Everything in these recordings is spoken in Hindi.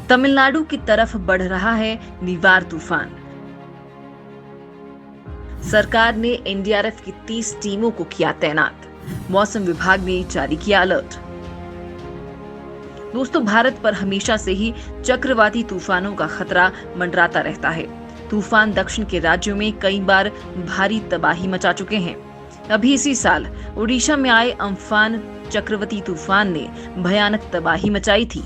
तमिलनाडु की तरफ बढ़ रहा है निवार तूफान। सरकार ने एनडीआरएफ की 30 टीमों को किया तैनात। मौसम विभाग ने जारी किया अलर्ट। दोस्तों, भारत पर हमेशा से ही चक्रवाती तूफानों का खतरा मंडराता रहता है। तूफान दक्षिण के राज्यों में कई बार भारी तबाही मचा चुके हैं। अभी इसी साल ओडिशा में आए अम्फान चक्रवाती तूफान ने भयानक तबाही मचाई थी।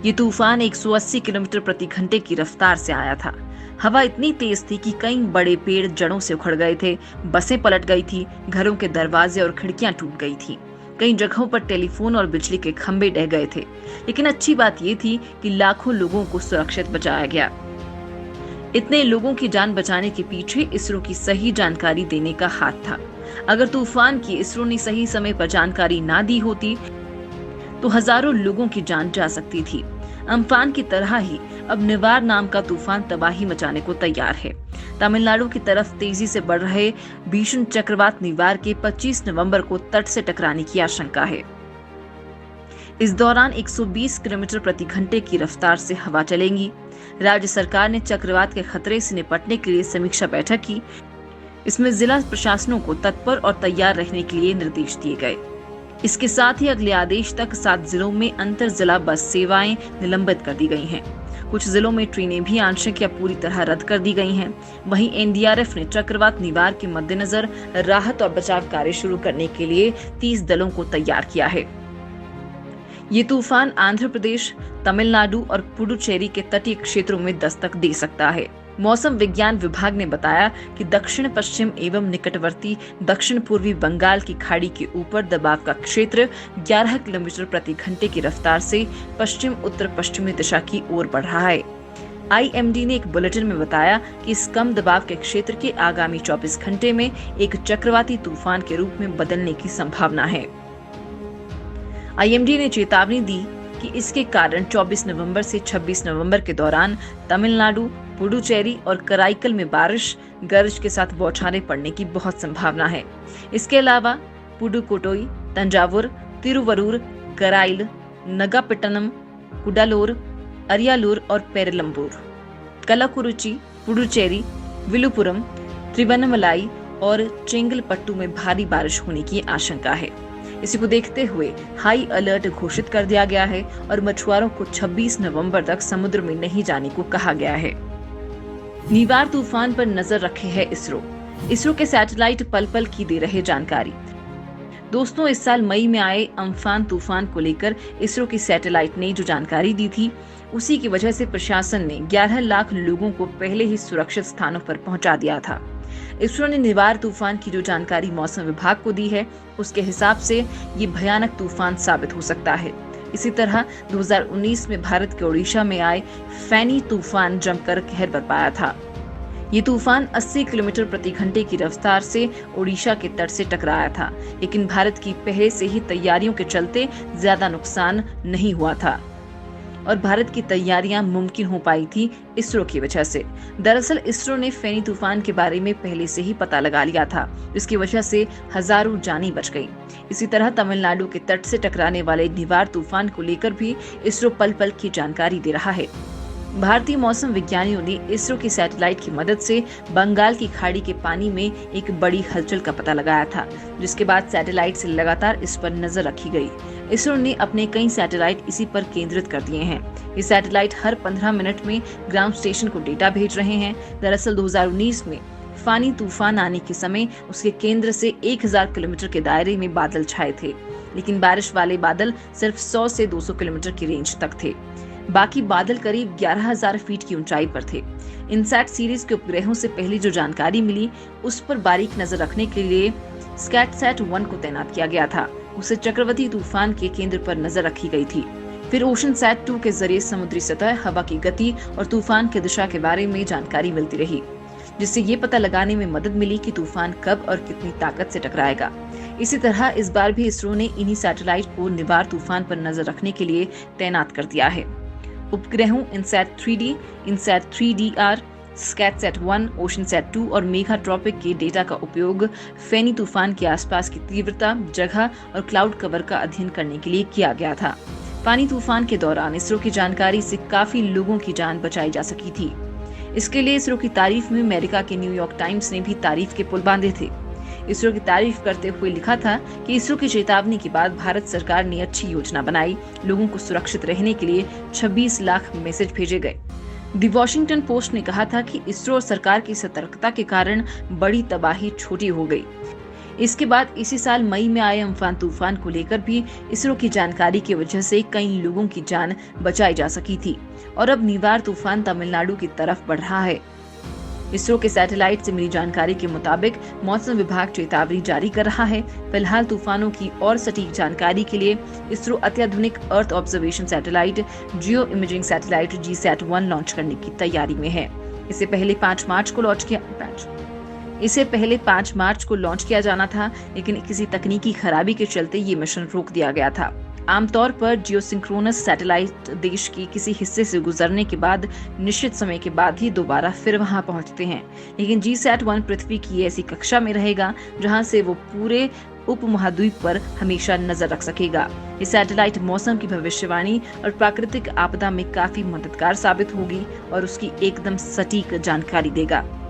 ये तूफान 180 किलोमीटर प्रति घंटे की रफ्तार से आया था। हवा इतनी तेज थी कि कई बड़े पेड़ जड़ों से उखड़ गए थे, बसें पलट गई थी, घरों के दरवाजे और खिड़कियां टूट गई थी। कई जगहों पर टेलीफोन और बिजली के खंभे ढह गए थे। लेकिन अच्छी बात ये थी कि लाखों लोगों को सुरक्षित बचाया गया। इतने लोगों की जान बचाने के पीछे इसरो की सही जानकारी देने का हाथ था। अगर तूफान की इसरो ने सही समय पर जानकारी ना दी होती तो हजारों लोगों की जान जा सकती थी। अम्फान की तरह ही अब निवार नाम का तूफान तबाही मचाने को तैयार है। तमिलनाडु की तरफ तेजी से बढ़ रहे भीषण चक्रवात निवार के 25 नवंबर को तट से टकराने की आशंका है। इस दौरान 120 किलोमीटर प्रति घंटे की रफ्तार से हवा चलेगी। राज्य सरकार ने चक्रवात के खतरे से निपटने के लिए समीक्षा बैठक की। इसमें जिला प्रशासनों को तत्पर और तैयार रहने के लिए निर्देश दिए गए। इसके साथ ही अगले आदेश तक 7 जिलों में अंतर जिला बस सेवाएं निलंबित कर दी गई हैं। कुछ जिलों में ट्रेनें भी आंशिक या पूरी तरह रद्द कर दी गई हैं। वहीं एनडीआरएफ ने चक्रवात निवार के मद्देनजर राहत और बचाव कार्य शुरू करने के लिए 30 दलों को तैयार किया है। ये तूफान आंध्र प्रदेश, तमिलनाडु और पुडुचेरी के तटीय क्षेत्रों में दस्तक दे सकता है। मौसम विज्ञान विभाग ने बताया कि दक्षिण पश्चिम एवं निकटवर्ती दक्षिण पूर्वी बंगाल की खाड़ी के ऊपर दबाव का क्षेत्र 11 किलोमीटर प्रति घंटे की रफ्तार से पश्चिम उत्तर पश्चिमी दिशा की ओर बढ़ रहा है। आईएमडी ने एक बुलेटिन में बताया कि इस कम दबाव के क्षेत्र के आगामी 24 घंटे में एक चक्रवाती तूफान के रूप में बदलने की संभावना है। आईएमडी ने चेतावनी दी कि इसके कारण 24 नवंबर से 26 नवंबर के दौरान तमिलनाडु, पुडुचेरी और कराईकल में बारिश, गरज के साथ बौछारें पड़ने की बहुत संभावना है। इसके अलावा पुडुकोट्टई, तंजावुर, तिरुवरूर, कराइल, नगापट्टिनम, कुडालोर, अरियालूर और पेरलंबूर, कलाकुरुची, पुडुचेरी, विलुपुरम, त्रिवन्नमलाई और चेंगलपट्टू में भारी बारिश होने की आशंका है। इसी को देखते हुए हाई अलर्ट घोषित कर दिया गया है और मछुआरों को 26 नवंबर तक समुद्र में नहीं जाने को कहा गया है। निवार तूफान पर नजर रखे है इसरो के सैटेलाइट पल पल की दे रहे जानकारी। दोस्तों, इस साल मई में आए अम्फान तूफान को लेकर इसरो की सैटेलाइट ने जो जानकारी दी थी, उसी की वजह से प्रशासन ने 11 लाख लोगों को पहले ही सुरक्षित स्थानों पर पहुंचा दिया था। इसरो ने निवार तूफान की जो जानकारी मौसम विभाग को दी है, उसके हिसाब से ये भयानक तूफान साबित हो सकता है। इसी तरह 2019 में भारत के ओडिशा में आए फैनी तूफान जमकर कहर बरपाया था। ये तूफान 80 किलोमीटर प्रति घंटे की रफ्तार से ओडिशा के तट से टकराया था, लेकिन भारत की पहले से ही तैयारियों के चलते ज्यादा नुकसान नहीं हुआ था और भारत की तैयारियां मुमकिन हो पाई थी इसरो की वजह से। दरअसल इसरो ने फैनी तूफान के बारे में पहले से ही पता लगा लिया था, जिसकी वजह से हजारों जानें बच गईं। इसी तरह तमिलनाडु के तट से टकराने वाले निवार तूफान को लेकर भी इसरो पल पल की जानकारी दे रहा है। भारतीय मौसम विज्ञानियों ने इसरो की सैटेलाइट की मदद से बंगाल की खाड़ी के पानी में एक बड़ी हलचल का पता लगाया था, जिसके बाद सैटेलाइट से लगातार इस पर नजर रखी गई। इसरो ने अपने कई सैटेलाइट इसी पर केंद्रित कर दिए हैं। ये सैटेलाइट हर 15 मिनट में ग्राउंड स्टेशन को डेटा भेज रहे हैं। दरअसल 2019 में फानी तूफान आने के समय उसके केंद्र से 1000 किलोमीटर के दायरे में बादल छाए थे, लेकिन बारिश वाले बादल सिर्फ 100 से 200 किलोमीटर की रेंज तक थे। बाकी बादल करीब 11,000 फीट की ऊंचाई पर थे। इनसैट सीरीज के उपग्रहों से पहली जो जानकारी मिली, उस पर बारीक नजर रखने के लिए स्कैटसैट 1 को तैनात किया गया था। उसे चक्रवाती तूफान के केंद्र पर नजर रखी गई थी। फिर ओशनसैट 2 के जरिए समुद्री सतह, हवा की गति और तूफान की दिशा के बारे में जानकारी मिलती रही, जिससे ये पता लगाने में मदद मिली कि तूफान कब और कितनी ताकत से टकराएगा। इसी तरह इस बार भी इसरो ने इन्हीं सैटेलाइट को निवार तूफान पर नजर रखने के लिए तैनात कर दिया है। उपग्रहों इनसैट 3D, इनसैट 3DR, स्कैटसैट 1, ओशनसैट 2 और मेघाट्रॉपिक के डेटा का उपयोग फैनी तूफान के आसपास की तीव्रता, जगह और क्लाउड कवर का अध्ययन करने के लिए किया गया था। फानी तूफान के दौरान इसरो की जानकारी से काफी लोगों की जान बचाई जा सकी थी। इसके लिए इसरो की तारीफ में अमेरिका के न्यूयॉर्क टाइम्स ने भी तारीफ के पुल बांधे थे। इसरो की तारीफ करते हुए लिखा था कि इसरो की चेतावनी के बाद भारत सरकार ने अच्छी योजना बनाई, लोगों को सुरक्षित रहने के लिए 26 लाख मैसेज भेजे गए। द वॉशिंगटन पोस्ट ने कहा था कि इसरो और सरकार की सतर्कता के कारण बड़ी तबाही छोटी हो गई। इसके बाद इसी साल मई में आए अम्फान तूफान को लेकर भी इसरो की जानकारी की वजह से कई लोगों की जान बचाई जा सकी थी और अब निवार तूफान तमिलनाडु की तरफ बढ़ रहा है। इसरो के सैटेलाइट से मिली जानकारी के मुताबिक मौसम विभाग चेतावनी जारी कर रहा है। फिलहाल तूफानों की और सटीक जानकारी के लिए इसरो अत्याधुनिक अर्थ ऑब्जर्वेशन सैटेलाइट जियो इमेजिंग सैटेलाइट GSAT-1 लॉन्च करने की तैयारी में है। इसे पहले 5 मार्च को लॉन्च किया जाना था, लेकिन किसी तकनीकी खराबी के चलते ये मिशन रोक दिया गया था। आमतौर पर जियोसिंक्रोनस सैटेलाइट देश के किसी हिस्से से गुजरने के बाद निश्चित समय के बाद ही दोबारा फिर वहां पहुंचते हैं, लेकिन GSAT-1 पृथ्वी की ऐसी कक्षा में रहेगा जहां से वो पूरे उपमहाद्वीप पर हमेशा नजर रख सकेगा। ये सैटेलाइट मौसम की भविष्यवाणी और प्राकृतिक आपदा में काफी मददगार साबित होगी और उसकी एकदम सटीक जानकारी देगा।